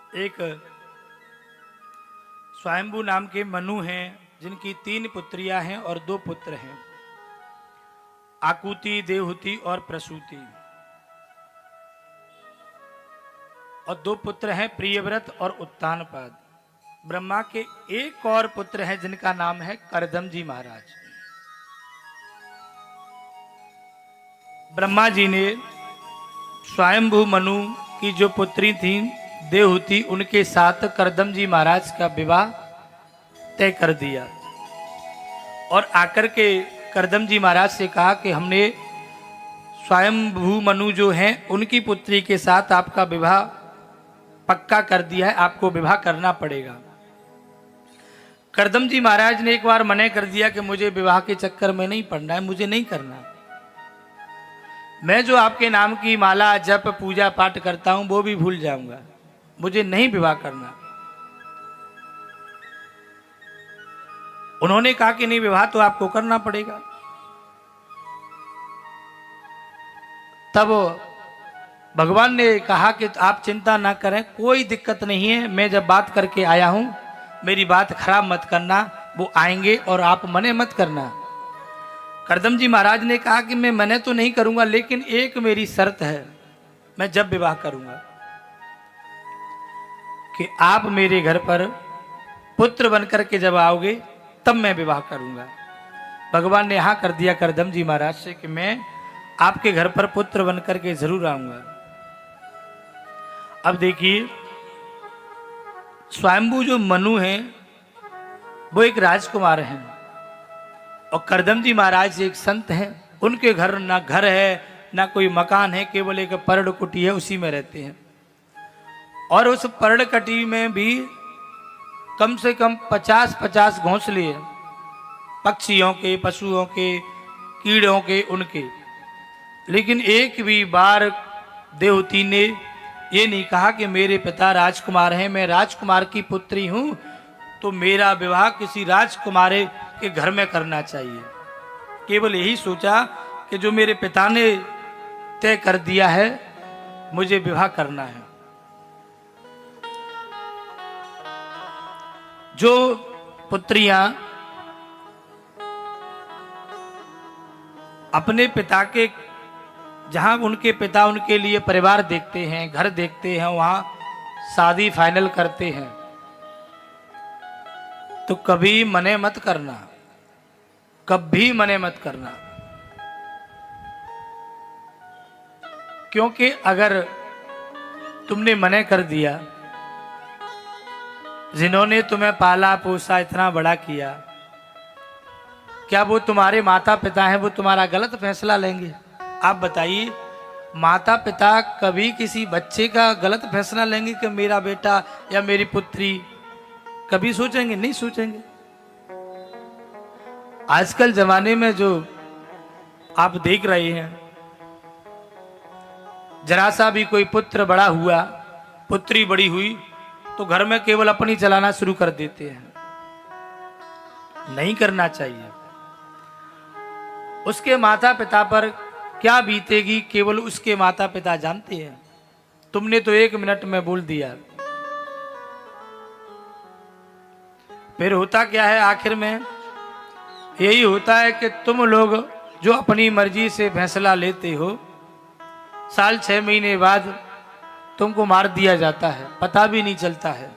एक स्वयंभू नाम के मनु हैं, जिनकी 3 पुत्रियां हैं और 2 पुत्र हैं, आकुति, देवहूति और प्रसूति। और 2 पुत्र हैं, प्रियव्रत और उत्तानपाद। ब्रह्मा के एक और पुत्र हैं जिनका नाम है करदम जी महाराज। ब्रह्मा जी ने स्वयंभू मनु की जो पुत्री थी देवहूति, उनके साथ करदम जी महाराज का विवाह तय कर दिया और आकर के करदम जी महाराज से कहा कि हमने स्वयंभू मनु जो हैं उनकी पुत्री के साथ आपका विवाह पक्का कर दिया है, आपको विवाह करना पड़ेगा। करदम जी महाराज ने एक बार मना कर दिया कि मुझे विवाह के चक्कर में नहीं पड़ना है, मुझे नहीं करना। मैं जो आपके नाम की माला जप पूजा पाठ करता हूं वो भी भूल जाऊंगा, मुझे नहीं विवाह करना। उन्होंने कहा कि नहीं, विवाह तो आपको करना पड़ेगा। तब भगवान ने कहा कि आप चिंता ना करें, कोई दिक्कत नहीं है, मैं जब बात करके आया हूं, मेरी बात खराब मत करना, वो आएंगे और आप मने मत करना। करदम जी महाराज ने कहा कि मैं मने तो नहीं करूंगा, लेकिन एक मेरी शर्त है, मैं जब विवाह करूंगा कि आप मेरे घर पर पुत्र बनकर के जब आओगे तब मैं विवाह करूंगा। भगवान ने हाँ कर दिया करदम जी महाराज से कि मैं आपके घर पर पुत्र बनकर के जरूर आऊंगा। अब देखिए, स्वयंभू जो मनु हैं वो एक राजकुमार हैं और करदम जी महाराज एक संत हैं। उनके घर ना घर है ना कोई मकान है, केवल एक पर्ण कुटी है, उसी में रहते हैं। और उस पर्ण कुटी में भी कम से कम 50-50 घोंसले हैं, पक्षियों के, पशुओं के, कीड़ों के, उनके। लेकिन एक भी बार देवहूति ने ये नहीं कहा कि मेरे पिता राजकुमार हैं, मैं राजकुमार की पुत्री हूं, तो मेरा विवाह किसी राजकुमार के घर में करना चाहिए। केवल यही सोचा कि जो मेरे पिता ने तय कर दिया है, मुझे विवाह करना है। जो पुत्रियां अपने पिता के, जहां उनके पिता उनके लिए परिवार देखते हैं, घर देखते हैं, वहां शादी फाइनल करते हैं, तो कभी मने मत करना, कभी मने मत करना। क्योंकि अगर तुमने मने कर दिया, जिन्होंने तुम्हें पाला पोसा इतना बड़ा किया, क्या वो तुम्हारे माता पिता हैं, वो तुम्हारा गलत फैसला लेंगे? आप बताइए, माता पिता कभी किसी बच्चे का गलत फैसला लेंगे कि मेरा बेटा या मेरी पुत्री? कभी सोचेंगे? नहीं सोचेंगे। आजकल जमाने में जो आप देख रहे हैं, जरा सा भी कोई पुत्र बड़ा हुआ, पुत्री बड़ी हुई, तो घर में केवल अपनी चलाना शुरू कर देते हैं। नहीं करना चाहिए। उसके माता पिता पर क्या बीतेगी केवल उसके माता पिता जानते हैं। तुमने तो 1 मिनट में बोल दिया, फिर होता क्या है? आखिर में यही होता है कि तुम लोग जो अपनी मर्जी से फैसला लेते हो, साल 6 महीने बाद तुमको मार दिया जाता है, पता भी नहीं चलता है।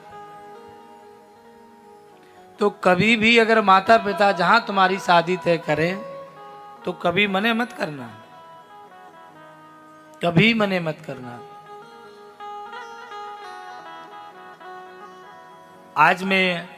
तो कभी भी अगर माता पिता जहां तुम्हारी शादी तय करें तो कभी मने मत करना, कभी मने मत करना। आज मैं